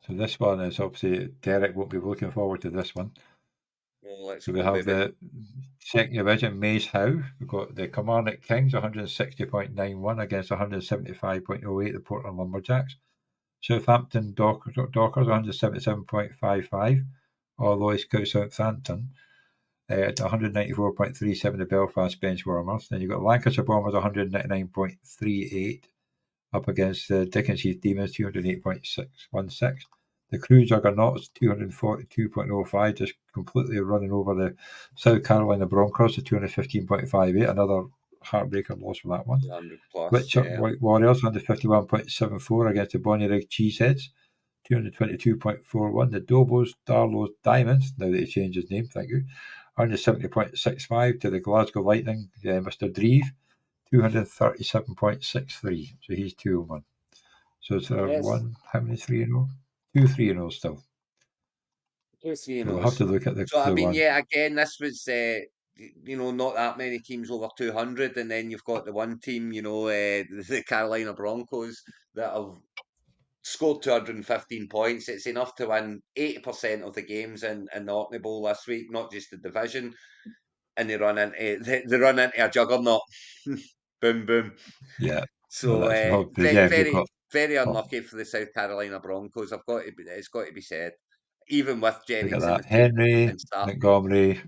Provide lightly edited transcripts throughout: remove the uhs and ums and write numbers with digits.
So this one is obviously Derek won't be looking forward to this one. Well, let's So we go, have baby. the second division, Maeshowe. We've got the Kilmarnock Kings, 160.91 against 175.08, the Portland Lumberjacks. Southampton Dockers, 177.55. Although Scouts Southampton at 194.37, the Belfast Benchwarmers. Then you've got Lancashire Bombers, 199.38 up against the Dickens Heath Demons, 208.616. The Crew Juggernauts, 242.05, just completely running over the South Carolina Broncos to 215.58. Another heartbreaker loss for that one. 100 plus, Whitchurch White Warriors, 151.74 against the Bonnyrigg Cheeseheads, 222.41. The Dobos Darlow's Diamonds, now that he changed his name, thank you, 170.65 to the Glasgow Lightning, Mr. Dreve, 237.63. So he's 2-1. So it's Yes. one, how many 3-0? 2 3-0 still. 2 So we'll have to look at the So, I mean, one. yeah, again, this was, not that many teams over 200, and then you've got the one team, the Carolina Broncos, that have scored 215 points. It's enough to win 80% of the games in the OrkneyBowl this week, not just the division. And they run into a juggernaut. Boom, boom. Yeah. Well, So that's not, but very, yeah, we've very, got very unlucky for the South Carolina Broncos. It's got to be said. Even with look at Jennings in the that. team Henry, and starting, Montgomery,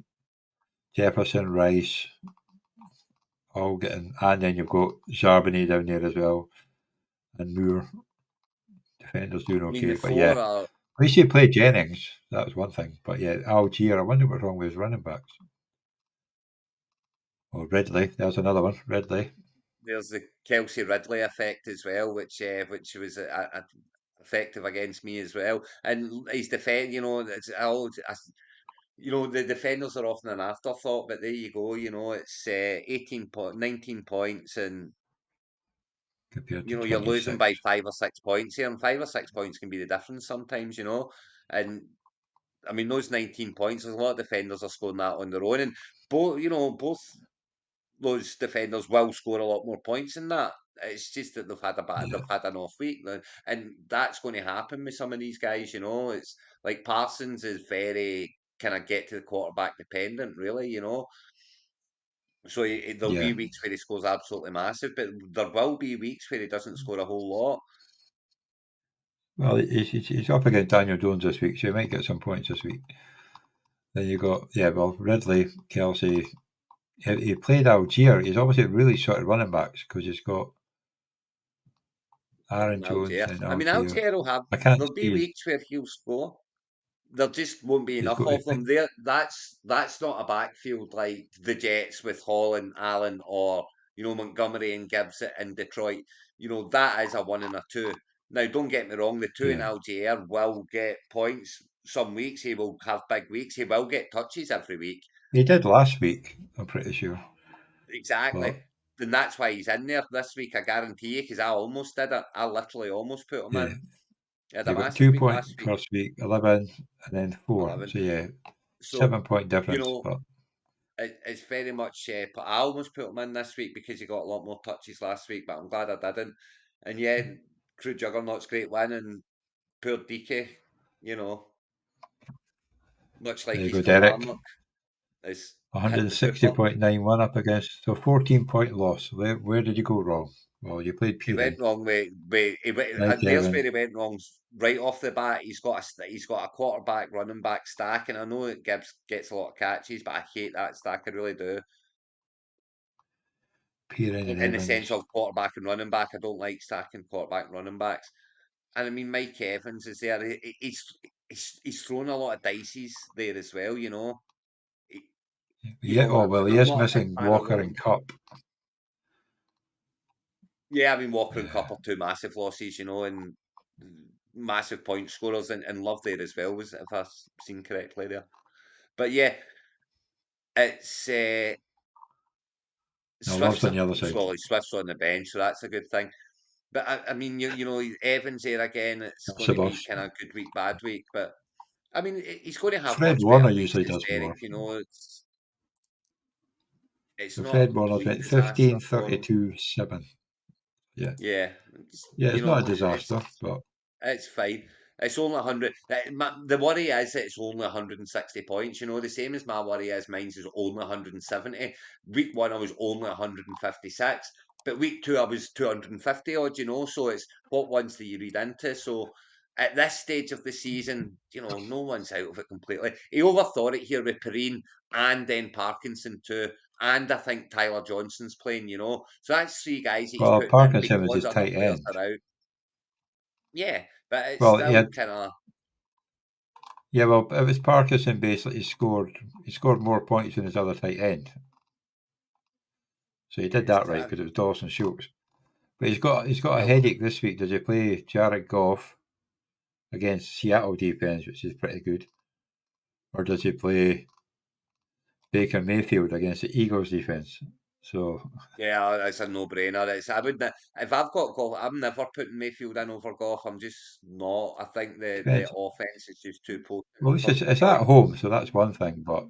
Jefferson, Rice, all getting, and then you've got Charbonnet down there as well, and Moore. Defenders doing I mean, the okay, but yeah, four are at least you played Jennings. That was one thing. But yeah, Algier, I wonder what's wrong with his running backs. Oh, Ridley, there's another one. Ridley. there's the Kelsey Ridley effect as well, which was effective against me as well. And his defend, the defenders are often an afterthought, but there you go. It's 19 points, and Compared to you're losing by 26. 5 or 6 points here, and 5 or 6 points can be the difference sometimes. And I mean those 19 points. There's a lot of defenders are scoring that on their own, and both those defenders will score a lot more points than that. It's just that Yeah, they've had an off week, and that's going to happen with some of these guys. It's like Parsons is very kind of get to the quarterback dependent, really. So there'll yeah. be weeks where he scores absolutely massive, but there will be weeks where he doesn't score a whole lot. Well, he's up against Daniel Jones this week, so he might get some points this week. Then you got, yeah, well, Ridley, Kelsey. He played Algier. He's obviously really sort of running backs because he's got Aaron And Jones Algier, and I mean, Algier. Algier will have. I can't There'll be see. weeks where he'll score. There just won't be He's enough got. of them there. That's not a backfield like the Jets with Hall and Allen, or Montgomery and Gibbs in Detroit. That is a one and a two. Now, don't get me wrong, the two in Yeah, Algier will get points. Some weeks he will have big weeks. He will get touches every week. he did last week. I'm pretty sure. Exactly. But And that's why he's in there this week, I guarantee you, because I almost did it. I literally almost put him yeah, in. He had a you got massive week 2 point last week, first week, 11, and then 4. 11. So yeah, So, 7 point you difference. know, But it's very much, but I almost put him in this week because he got a lot more touches last week, but I'm glad I didn't. And yeah, Crew Juggernaut's great win, and poor DK, you know, much there like you his go, Derek. Kilmarnock, is hit the hooper. 160.91 up against, so 14-point loss. Where did you go wrong? Well, you played He went Peeling. wrong Right, there's where Evan. he went wrong right off the bat. He's got a quarterback running back stack, and I know that Gibbs gets a lot of catches, but I hate that stack. I really do. Peeling and In the sense Evans. of quarterback and running back, I don't like stacking quarterback and running backs. And I mean, Mike Evans is there. He's thrown a lot of dices there as well. He, Yeah, oh, well, he I'm is not a big missing fan of Walker him. and Cup. Yeah, I mean, Walker and Yeah. Cup are two massive losses, and massive point scorers, and Love there as well, was if I've seen correctly there. But yeah, it's No, Love's Swift's on the other side. Swift's on the bench, so that's a good thing. But I mean, Evans there again. It's That's going the to be boss. kind of good week, bad week. But I mean, he's going to have Fred much better Warner weeks usually because does Derek. more. It's So not a Fred Warner's complete went disaster 15, for him. 32, 7. Yeah. Yeah, Yeah, it's not a it's disaster, but it's fine. It's only 100. The worry is that it's only 160 points. The same as my worry is mine's is only 170. Week 1, I was only 156. But week 2, I was 250 odd, so it's what ones do you read into? So at this stage of the season, no one's out of it completely. He overthought it here with Perrine and then Parkinson too. And I think Tyler Johnson's playing, So that's 3 guys that he's Well, putting in Parkinson was because his other tight players end. are out. Yeah, but it's Well, he still had, kind of. yeah, well, it was Parkinson basically he scored more points than his other tight end. So he did that right because it was Dawson Schultz. But he's got a headache this week. Does he play Jared Goff against Seattle defense, which is pretty good, or does he play Baker Mayfield against the Eagles defense? So Yeah, that's a no-brainer. I would if I've got Goff, I'm never putting Mayfield in over Goff. I'm just not. I think the depends. offense is just too potent Well, for it's Detroit. at home, so that's one thing. But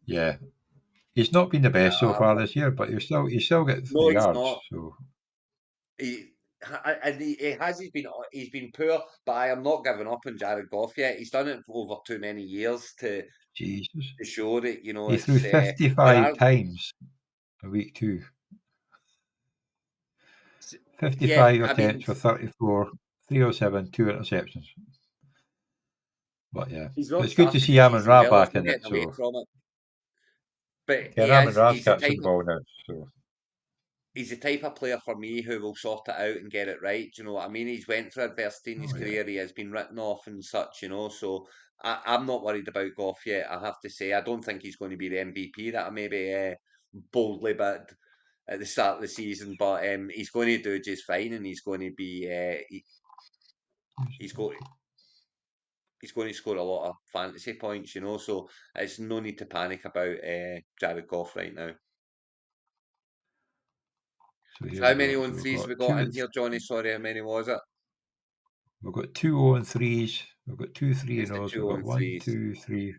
yeah, he's not been the best so far this year, but he's still got No, 3 he's yards. not. So He and he's been poor, but I am not giving up on Jared Goff yet. He's done it for over too many years Jesus, to show that he threw it's there 55 are times a week too. yeah. 55 I mean, attempts for 34, 307, 2 interceptions. But yeah, he's but not it's good to started see the Amon season Ra well. There's back no in it. getting away So from it. But yeah, and Amon Ra's he's the catching type the ball now. So he's the type of player for me who will sort it out and get it right. Do you know what I mean? He's went through adversity in his oh yeah, career. He has been written off and such, So I'm not worried about Goff yet. I have to say, I don't think he's going to be the MVP that I maybe boldly bid at the start of the season, but he's going to do just fine, and he's going to be he's going he's going to score a lot of fantasy points, So it's no need to panic about Jared Goff right now. so So here how we many go. on So we've threes we got got in here, Johnny? Sorry, how many was it? we've got 2 0-3s. We've got 2 3 It's and the O's. We've two got on 1, threes. 2, 3.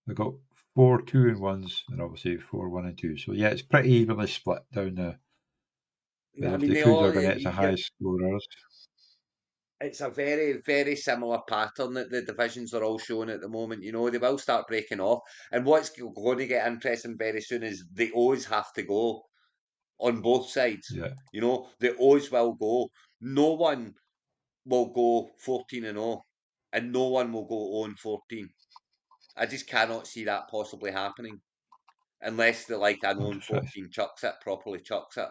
We've got 4 2-1s, and obviously 4 1-2. So yeah, it's pretty evenly split down I mean, the they all Cougs are high scorers. it's a very, very similar pattern that the divisions are all showing at the moment. They will start breaking off. And what's going to get interesting very soon is they always have to go on both sides. Yeah, They always will go. No one will go 14-0, and no one will go 0-14. I just cannot see that possibly happening unless the like an that's right. 0-14 chucks it, properly chucks it.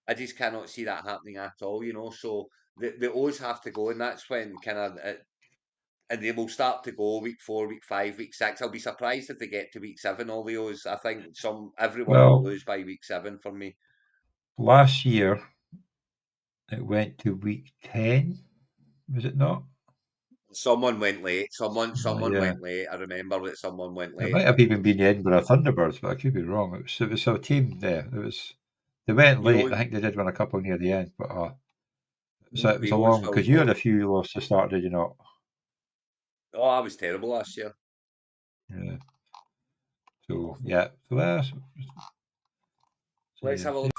I just cannot see that happening at all, So they always have to go, and that's when kind of, and they will start to go week 4, week 5, week 6. I'll be surprised if they get to week 7. All those, I think everyone will Well, lose by week 7 for me. last year it went to week 10, was it not? Someone went late. Oh, Someone yeah. went late. I remember that someone went It late. might have even been the Edinburgh Thunderbirds, but I could be wrong. It was a team there. They went You late. know, I think they did win a couple near the end, but so it was we a always long will because you had go. a few lost to start, did you not? Oh, I was terrible last year. Yeah. So yeah. So that's Let's yeah. have a look.